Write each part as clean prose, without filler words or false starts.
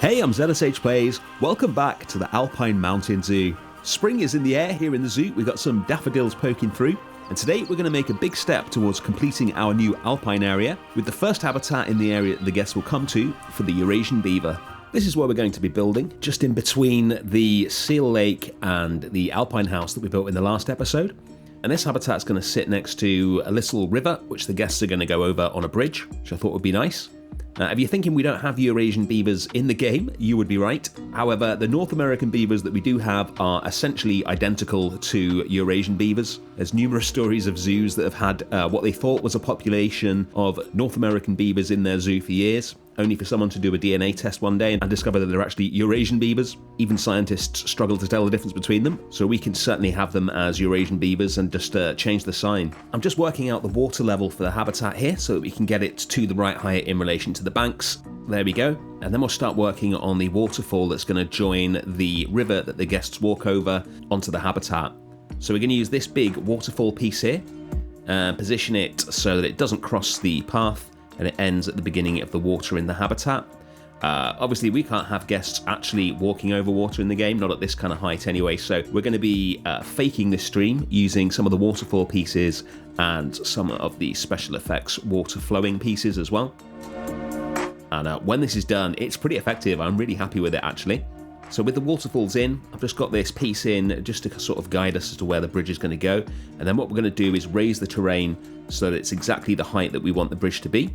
Hey, I'm ZSH Plays. Welcome back to the Alpine Mountain Zoo. Spring is in the air here in the zoo. We've got some daffodils poking through. And today we're going to make a big step towards completing our new alpine area with the first habitat in the area that the guests will come to for the Eurasian beaver. This is where we're going to be building, just in between the seal lake and the alpine house that we built in the last episode. And this habitat is going to sit next to a little river, which the guests are going to go over on a bridge, which I thought would be nice. If you're thinking we don't have Eurasian beavers in the game, you would be right. However, the North American beavers that we do have are essentially identical to Eurasian beavers. There's numerous stories of zoos that have had what they thought was a population of North American beavers in their zoo for years, only for someone to do a DNA test one day and discover that they're actually Eurasian beavers. Even scientists struggle to tell the difference between them, so we can certainly have them as Eurasian beavers and just change the sign. I'm just working out the water level for the habitat here so that we can get it to the right height in relation to the banks. There we go. And then we'll start working on the waterfall that's going to join the river that the guests walk over onto the habitat. So we're going to use this big waterfall piece here and position it so that it doesn't cross the path and it ends at the beginning of the water in the habitat. Obviously, we can't have guests actually walking over water in the game, not at this kind of height anyway, so we're going to be faking this stream using some of the waterfall pieces and some of the special effects water flowing pieces as well. And when this is done, it's pretty effective. I'm really happy with it, actually. So with the waterfalls in, I've just got this piece in just to sort of guide us as to where the bridge is going to go. And then what we're going to do is raise the terrain so that it's exactly the height that we want the bridge to be.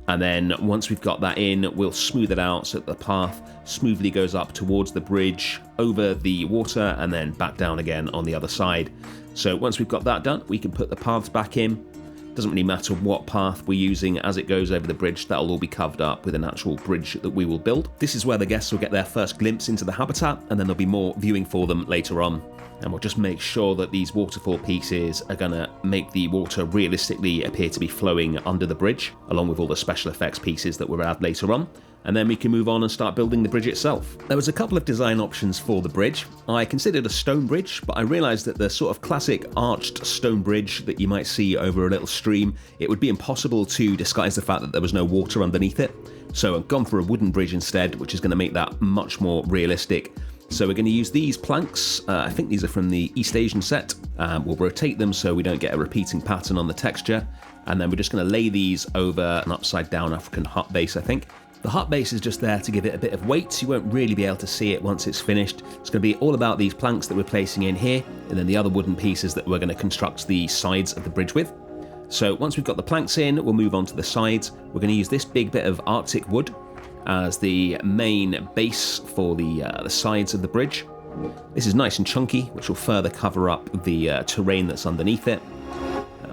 And then once we've got that in, we'll smooth it out so that the path smoothly goes up towards the bridge, over the water, and then back down again on the other side. So once we've got that done, we can put the paths back in. Doesn't really matter what path we're using as it goes over the bridge, that'll all be covered up with an actual bridge that we will build. This is where the guests will get their first glimpse into the habitat, and then there'll be more viewing for them later on. And we'll just make sure that these waterfall pieces are going to make the water realistically appear to be flowing under the bridge, along with all the special effects pieces that we'll add later on. And then we can move on and start building the bridge itself. There was a couple of design options for the bridge. I considered a stone bridge, but I realised that the sort of classic arched stone bridge that you might see over a little stream, it would be impossible to disguise the fact that there was no water underneath it. So I've gone for a wooden bridge instead, which is going to make that much more realistic. So we're going to use these planks. I think these are from the East Asian set. We'll rotate them so we don't get a repeating pattern on the texture. And then we're just going to lay these over an upside down African hut base, I think. The hut base is just there to give it a bit of weight, so you won't really be able to see it once it's finished. It's going to be all about these planks that we're placing in here, and then the other wooden pieces that we're going to construct the sides of the bridge with. So once we've got the planks in, we'll move on to the sides. We're going to use this big bit of Arctic wood as the main base for the sides of the bridge. This is nice and chunky, which will further cover up the terrain that's underneath it.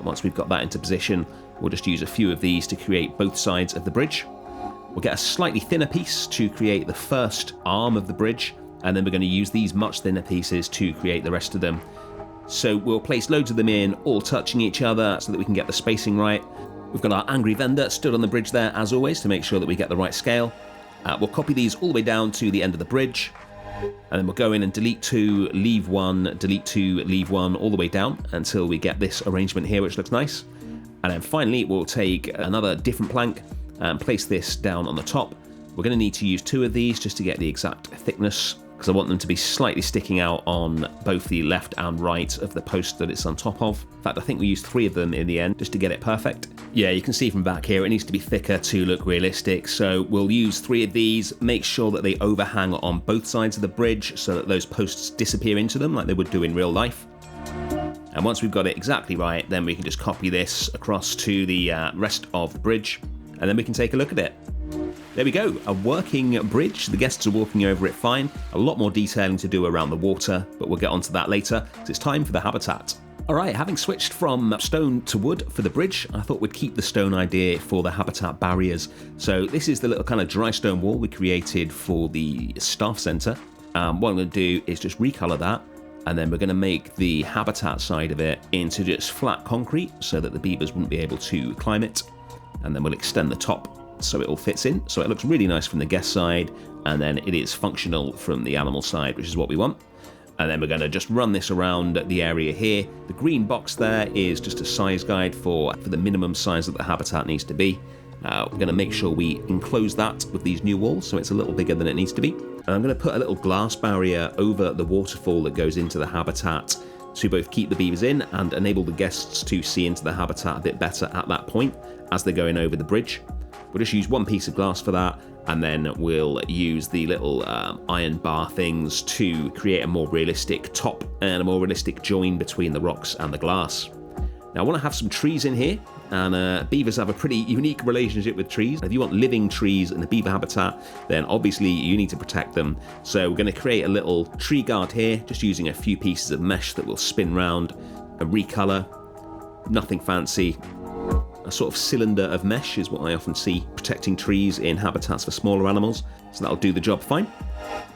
Once we've got that into position, we'll just use a few of these to create both sides of the bridge. We'll get a slightly thinner piece to create the first arm of the bridge, and then we're going to use these much thinner pieces to create the rest of them. So we'll place loads of them in, all touching each other so that we can get the spacing right. We've got our angry vendor stood on the bridge there, as always, to make sure that we get the right scale. We'll copy these all the way down to the end of the bridge, and then we'll go in and delete 2, leave 1, delete 2, leave 1, all the way down until we get this arrangement here, which looks nice. And then finally, we'll take another different plank and place this down on the top. We're going to need to use 2 of these just to get the exact thickness, because I want them to be slightly sticking out on both the left and right of the post that it's on top of. In fact, I think we used 3 of them in the end just to get it perfect. Yeah, you can see from back here, it needs to be thicker to look realistic, so we'll use 3 of these, make sure that they overhang on both sides of the bridge so that those posts disappear into them like they would do in real life. And once we've got it exactly right, then we can just copy this across to the rest of the bridge, and then we can take a look at it. There we go, a working bridge. The guests are walking over it fine. A lot more detailing to do around the water, but we'll get onto that later, because it's time for the habitat. Alright, having switched from stone to wood for the bridge, I thought we'd keep the stone idea for the habitat barriers. So this is the little kind of dry stone wall we created for the staff centre. What I'm going to do is just recolour that, and then we're going to make the habitat side of it into just flat concrete so that the beavers wouldn't be able to climb it. And then we'll extend the top so it all fits in, so it looks really nice from the guest side, and then it is functional from the animal side, which is what we want. And then we're going to just run this around the area here. The green box there is just a size guide for the minimum size that the habitat needs to be. We're going to make sure we enclose that with these new walls so it's a little bigger than it needs to be. And I'm going to put a little glass barrier over the waterfall that goes into the habitat to both keep the beavers in and enable the guests to see into the habitat a bit better at that point as they're going over the bridge. We'll just use one piece of glass for that, and then we'll use the little iron bar things to create a more realistic top and a more realistic join between the rocks and the glass. Now I want to have some trees in here, and beavers have a pretty unique relationship with trees. If you want living trees in the beaver habitat, then obviously you need to protect them. So we're going to create a little tree guard here, just using a few pieces of mesh that will spin round and recolor. Nothing fancy. A sort of cylinder of mesh is what I often see protecting trees in habitats for smaller animals, so that'll do the job fine.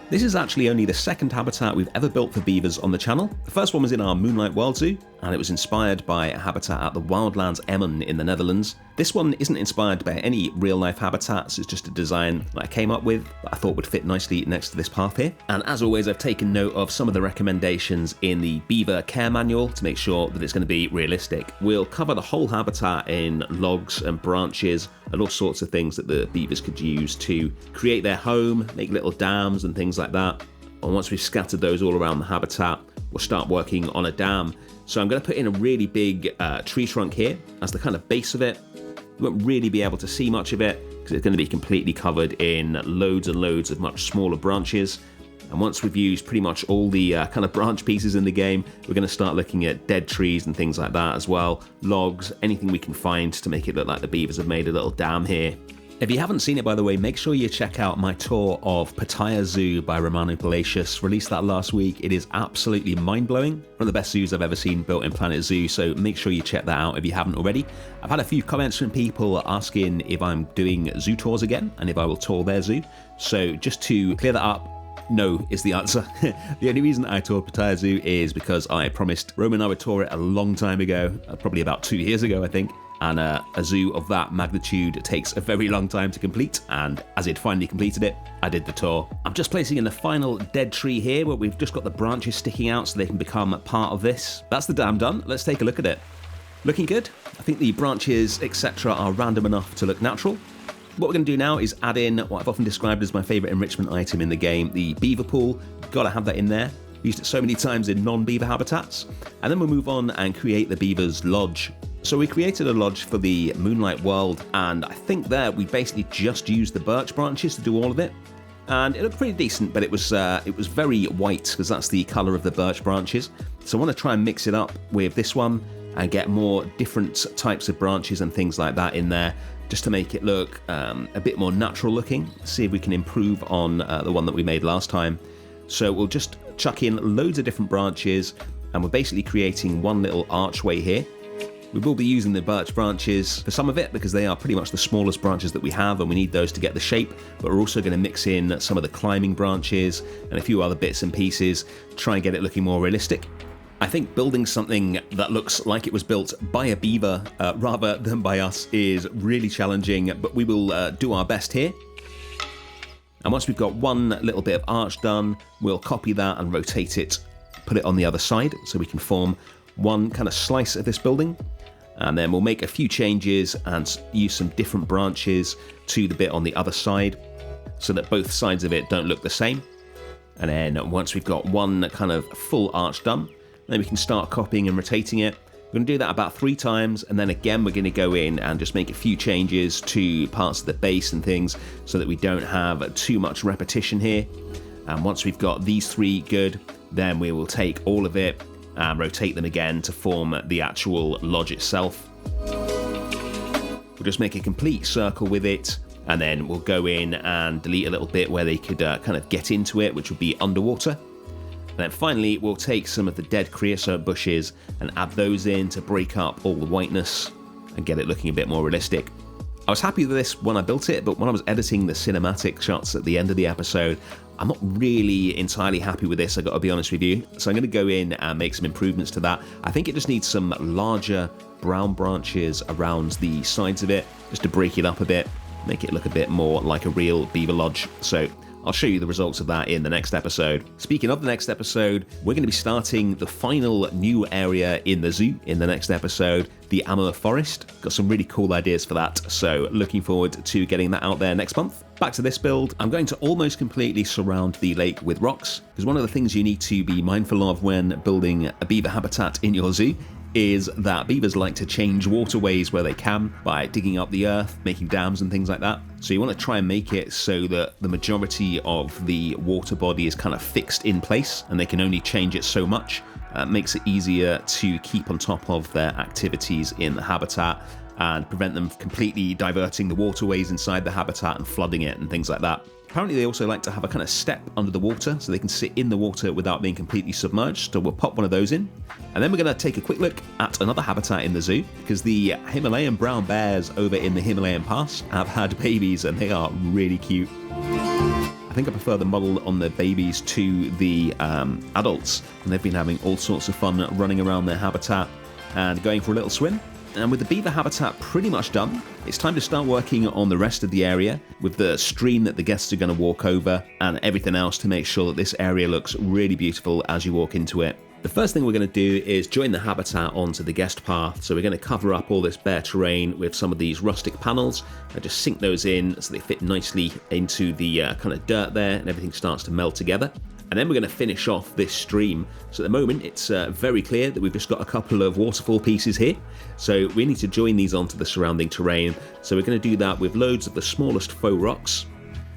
This is actually only the second habitat we've ever built for beavers on the channel. The first one was in our Moonlight World Zoo, and it was inspired by a habitat at the Wildlands Emmen in the Netherlands. This one isn't inspired by any real-life habitats, it's just a design that I came up with that I thought would fit nicely next to this path here. And as always, I've taken note of some of the recommendations in the Beaver Care Manual to make sure that it's going to be realistic. We'll cover the whole habitat in logs and branches and all sorts of things that the beavers could use to create their home, make little dams and things like that. And once we've scattered those all around the habitat, we'll start working on a dam. So I'm going to put in a really big tree trunk here as the kind of base of it. You won't really be able to see much of it because it's going to be completely covered in loads and loads of much smaller branches. And once we've used pretty much all the kind of branch pieces in the game, we're going to start looking at dead trees and things like that as well. Logs, anything we can find to make it look like the beavers have made a little dam here. If you haven't seen it, by the way, make sure you check out my tour of Pattaya Zoo by Romano Palacios. Released that last week. It is absolutely mind-blowing. One of the best zoos I've ever seen built in Planet Zoo, so make sure you check that out if you haven't already. I've had a few comments from people asking if I'm doing zoo tours again and if I will tour their zoo. So just to clear that up, no is the answer. The only reason I toured Pattaya Zoo is because I promised Roman I would tour it a long time ago, probably about 2 years ago, I think. And a zoo of that magnitude takes a very long time to complete, and as it finally completed it, I did the tour. I'm just placing in the final dead tree here where we've just got the branches sticking out so they can become part of this. That's the dam done. Let's take a look at it. Looking good. I think the branches, etc. are random enough to look natural. What we're going to do now is add in what I've often described as my favourite enrichment item in the game, the beaver pool. Got to have that in there. Used it so many times in non-beaver habitats. And then we'll move on and create the beaver's lodge. So we created a lodge for the Moonlight World, and I think there we basically just used the birch branches to do all of it. And it looked pretty decent, but it was very white because that's the colour of the birch branches. So I want to try and mix it up with this one and get more different types of branches and things like that in there, just to make it look a bit more natural looking. See if we can improve on the one that we made last time. So we'll just chuck in loads of different branches, and we're basically creating one little archway here. We will be using the birch branches for some of it because they are pretty much the smallest branches that we have, and we need those to get the shape, but we're also going to mix in some of the climbing branches and a few other bits and pieces to try and get it looking more realistic. I think building something that looks like it was built by a beaver rather than by us is really challenging, but we will do our best here. And once we've got one little bit of arch done, we'll copy that and rotate it, put it on the other side so we can form one kind of slice of this building. And then we'll make a few changes and use some different branches to the bit on the other side so that both sides of it don't look the same. And then once we've got one kind of full arch done, then we can start copying and rotating it. We're going to do that about 3 times, and then again we're going to go in and just make a few changes to parts of the base and things so that we don't have too much repetition here. And once we've got these 3 good, then we will take all of it and rotate them again to form the actual lodge itself. We'll just make a complete circle with it, and then we'll go in and delete a little bit where they could kind of get into it, which would be underwater. And then finally, we'll take some of the dead creosote bushes and add those in to break up all the whiteness and get it looking a bit more realistic. I was happy with this when I built it, but when I was editing the cinematic shots at the end of the episode, I'm not really entirely happy with this, I've got to be honest with you. So I'm going to go in and make some improvements to that. I think it just needs some larger brown branches around the sides of it, just to break it up a bit, make it look a bit more like a real beaver lodge. So I'll show you the results of that in the next episode. Speaking of the next episode, we're going to be starting the final new area in the zoo in the next episode, the Amur Forest. Got some really cool ideas for that, so looking forward to getting that out there next month. Back to this build, I'm going to almost completely surround the lake with rocks, because one of the things you need to be mindful of when building a beaver habitat in your zoo is that beavers like to change waterways where they can by digging up the earth, making dams and things like that. So you want to try and make it so that the majority of the water body is kind of fixed in place and they can only change it so much. Makes it easier to keep on top of their activities in the habitat and prevent them completely diverting the waterways inside the habitat and flooding it and things like that. Apparently they also like to have a kind of step under the water so they can sit in the water without being completely submerged, so we'll pop one of those in. And then we're going to take a quick look at another habitat in the zoo, because the Himalayan brown bears over in the Himalayan Pass have had babies and they are really cute. I think I prefer the model on the babies to the adults, and they've been having all sorts of fun running around their habitat and going for a little swim. And with the beaver habitat pretty much done, it's time to start working on the rest of the area with the stream that the guests are going to walk over and everything else to make sure that this area looks really beautiful as you walk into it. The first thing we're going to do is join the habitat onto the guest path. So we're going to cover up all this bare terrain with some of these rustic panels and just sink those in so they fit nicely into the kind of dirt there and everything starts to meld together. And then we're going to finish off this stream. So at the moment, it's very clear that we've just got a couple of waterfall pieces here. So we need to join these onto the surrounding terrain. So we're going to do that with loads of the smallest faux rocks.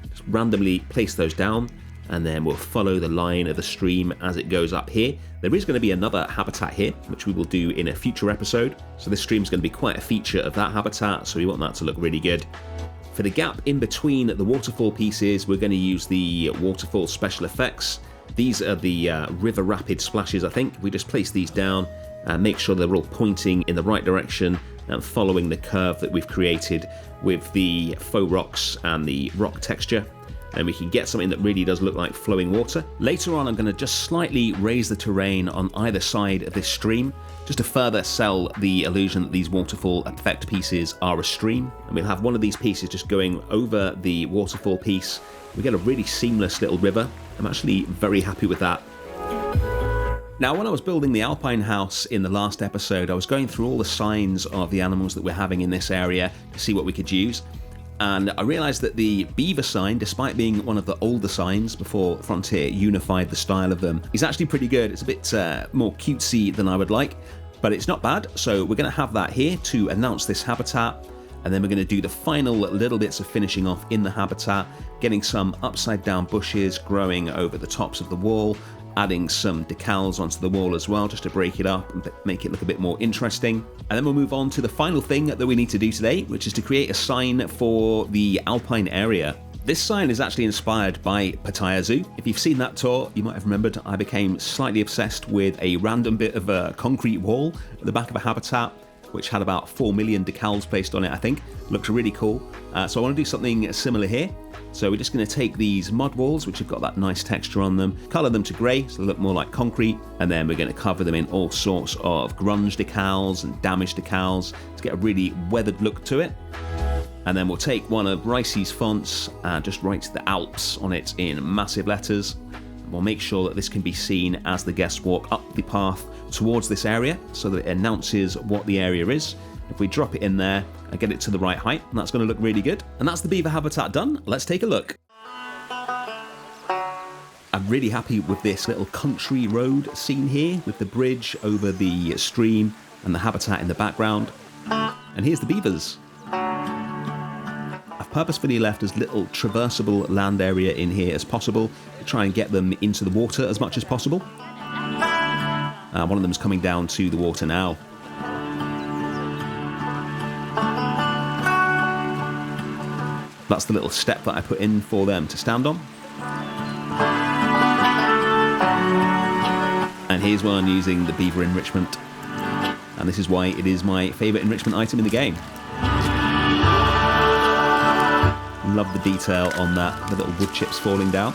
Just randomly place those down, and then we'll follow the line of the stream as it goes up here. There is going to be another habitat here, which we will do in a future episode. So this stream is going to be quite a feature of that habitat, so we want that to look really good. For the gap in between the waterfall pieces, we're going to use the waterfall special effects. These are the river rapid splashes, I think. We just place these down and make sure they're all pointing in the right direction and following the curve that we've created with the faux rocks and the rock texture. And we can get something that really does look like flowing water. Later on, I'm going to just slightly raise the terrain on either side of this stream, just to further sell the illusion that these waterfall effect pieces are a stream. And we'll have one of these pieces just going over the waterfall piece. We get a really seamless little river. I'm actually very happy with that. Now, when I was building the Alpine house in the last episode, I was going through all the signs of the animals that we're having in this area to see what we could use. And I realised that the beaver sign, despite being one of the older signs before Frontier unified the style of them, is actually pretty good. It's a bit more cutesy than I would like, but it's not bad. So we're going to have that here to announce this habitat. And then we're going to do the final little bits of finishing off in the habitat, getting some upside down bushes growing over the tops of the wall, adding some decals onto the wall as well, just to break it up and make it look a bit more interesting. And then we'll move on to the final thing that we need to do today, which is to create a sign for the Alpine area. This sign is actually inspired by Pattaya Zoo. If you've seen that tour, you might have remembered I became slightly obsessed with a random bit of a concrete wall at the back of a habitat, which had about 4 million decals placed on it, I think. Looked really cool. So I want to do something similar here. So we're just going to take these mud walls, which have got that nice texture on them, colour them to grey so they look more like concrete, and then we're going to cover them in all sorts of grunge decals and damaged decals to get a really weathered look to it. And then we'll take one of Ricey's fonts and just write the Alps on it in massive letters. We'll make sure that this can be seen as the guests walk up the path towards this area so that it announces what the area is. If we drop it in there and get it to the right height, that's going to look really good. And that's the beaver habitat done. Let's take a look. I'm really happy with this little country road scene here with the bridge over the stream and the habitat in the background. And here's the beavers. I've purposefully left as little traversable land area in here as possible to try and get them into the water as much as possible. One of them's coming down to the water now. That's the little step that I put in for them to stand on. And here's one using the beaver enrichment. And this is why it is my favourite enrichment item in the game. Love the detail on that, the little wood chips falling down.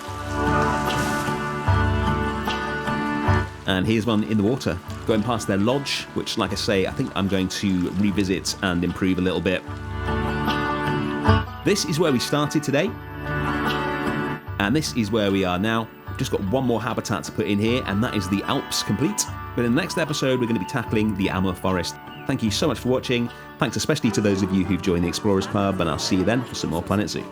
And here's one in the water, going past their lodge, which, like I say, I think I'm going to revisit and improve a little bit. This is where we started today. And this is where we are now. We've just got one more habitat to put in here, and that is the Alps complete. But in the next episode, we're going to be tackling the Amur Forest. Thank you so much for watching. Thanks especially to those of you who've joined the Explorers Club, and I'll see you then for some more Planet Zoo.